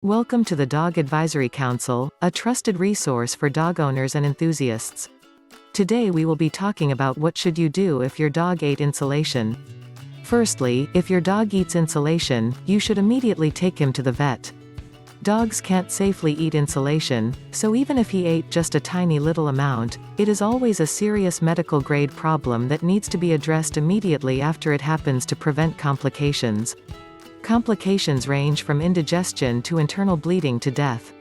Welcome to the Dog Advisory Council, a trusted resource for dog owners and enthusiasts. Today we will be talking about what should you do if your dog ate insulation. Firstly, if your dog eats insulation, you should immediately take him to the vet. Dogs can't safely eat insulation, so even if he ate just a tiny little amount, it is always a serious medical grade problem that needs to be addressed immediately after it happens to prevent complications. Complications range from indigestion to internal bleeding to death.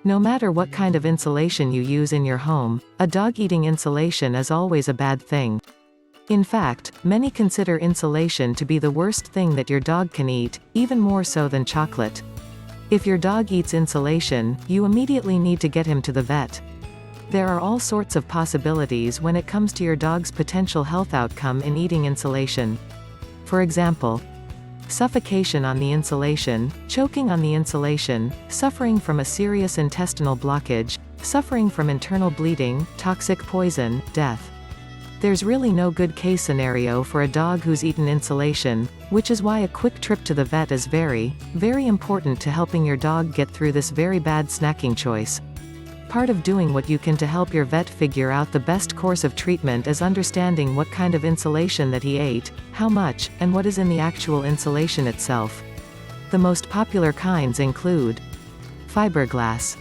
No matter what kind of insulation you use in your home, a dog eating insulation is always a bad thing. In fact, many consider insulation to be the worst thing that your dog can eat, even more so than chocolate. If your dog eats insulation, you immediately need to get him to the vet. There are all sorts of possibilities when it comes to your dog's potential health outcome in eating insulation. For example, suffocation on the insulation, choking on the insulation, suffering from a serious intestinal blockage, suffering from internal bleeding, toxic poison, death. There's really no good case scenario for a dog who's eaten insulation, which is why a quick trip to the vet is very, very important to helping your dog get through this very bad snacking choice. Part of doing what you can to help your vet figure out the best course of treatment is understanding what kind of insulation that he ate, how much, and what is in the actual insulation itself. The most popular kinds include fiberglass.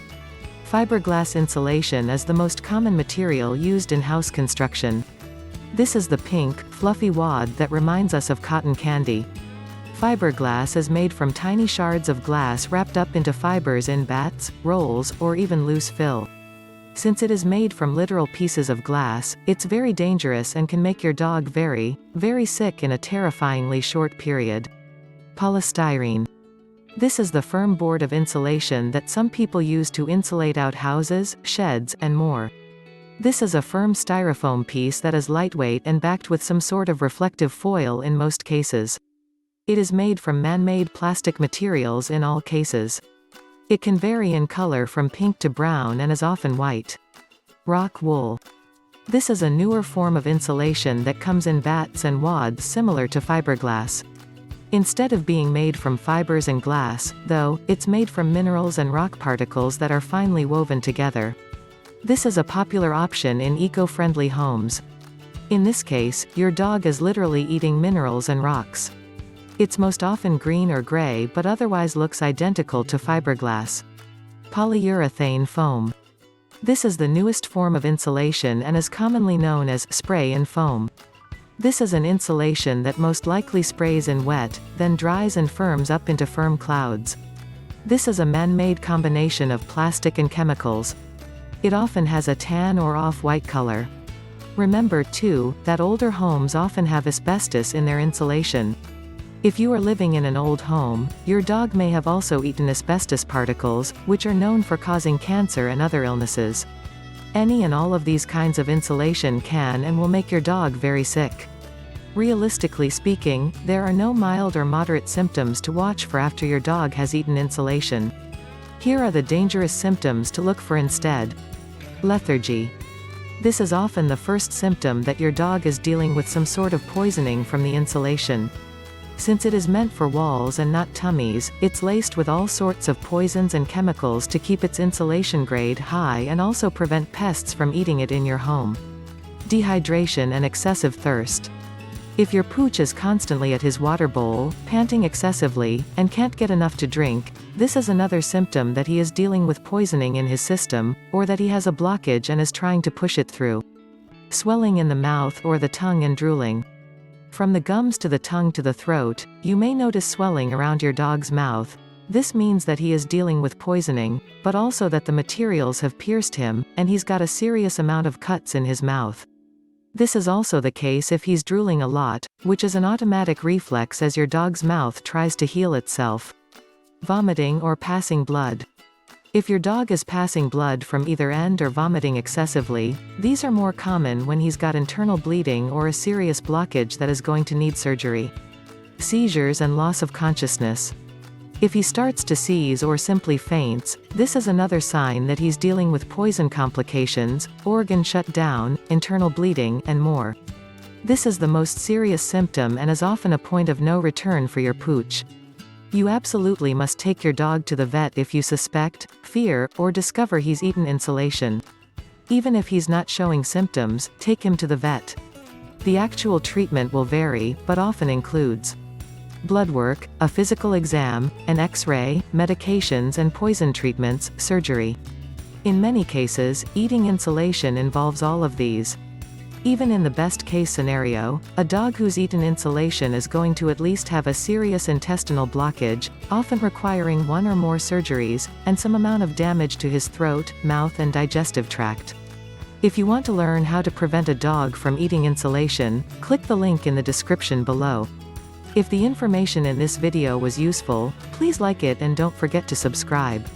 Fiberglass insulation is the most common material used in house construction. This is the pink, fluffy wad that reminds us of cotton candy. Fiberglass is made from tiny shards of glass wrapped up into fibers in bats, rolls, or even loose fill. Since it is made from literal pieces of glass, it's very dangerous and can make your dog very, very sick in a terrifyingly short period. Polystyrene. This is the firm board of insulation that some people use to insulate out houses, sheds, and more. This is a firm styrofoam piece that is lightweight and backed with some sort of reflective foil in most cases. It is made from man-made plastic materials in all cases. It can vary in color from pink to brown and is often white. Rock wool. This is a newer form of insulation that comes in bats and wads similar to fiberglass. Instead of being made from fibers and glass, though, it's made from minerals and rock particles that are finely woven together. This is a popular option in eco-friendly homes. In this case, your dog is literally eating minerals and rocks. It's most often green or gray but otherwise looks identical to fiberglass. Polyurethane foam. This is the newest form of insulation and is commonly known as spray and foam. This is an insulation that most likely sprays in wet, then dries and firms up into firm clouds. This is a man-made combination of plastic and chemicals. It often has a tan or off-white color. Remember, too, that older homes often have asbestos in their insulation. If you are living in an old home, your dog may have also eaten asbestos particles, which are known for causing cancer and other illnesses. Any and all of these kinds of insulation can and will make your dog very sick. Realistically speaking, there are no mild or moderate symptoms to watch for after your dog has eaten insulation. Here are the dangerous symptoms to look for instead. Lethargy. This is often the first symptom that your dog is dealing with some sort of poisoning from the insulation. Since it is meant for walls and not tummies, it's laced with all sorts of poisons and chemicals to keep its insulation grade high and also prevent pests from eating it in your home. Dehydration and excessive thirst. If your pooch is constantly at his water bowl, panting excessively, and can't get enough to drink, this is another symptom that he is dealing with poisoning in his system, or that he has a blockage and is trying to push it through. Swelling in the mouth or the tongue and drooling. From the gums to the tongue to the throat, you may notice swelling around your dog's mouth. This means that he is dealing with poisoning, but also that the materials have pierced him, and he's got a serious amount of cuts in his mouth. This is also the case if he's drooling a lot, which is an automatic reflex as your dog's mouth tries to heal itself. Vomiting or passing blood. If your dog is passing blood from either end or vomiting excessively, these are more common when he's got internal bleeding or a serious blockage that is going to need surgery. Seizures and loss of consciousness. If he starts to seize or simply faints, this is another sign that he's dealing with poison complications, organ shut down, internal bleeding, and more. This is the most serious symptom and is often a point of no return for your pooch. You absolutely must take your dog to the vet if you suspect, fear, or discover he's eaten insulation. Even if he's not showing symptoms, take him to the vet. The actual treatment will vary, but often includes blood work, a physical exam, an X-ray, medications and poison treatments, surgery. In many cases, eating insulation involves all of these. Even in the best-case scenario, a dog who's eaten insulation is going to at least have a serious intestinal blockage, often requiring one or more surgeries, and some amount of damage to his throat, mouth and digestive tract. If you want to learn how to prevent a dog from eating insulation, click the link in the description below. If the information in this video was useful, please like it and don't forget to subscribe.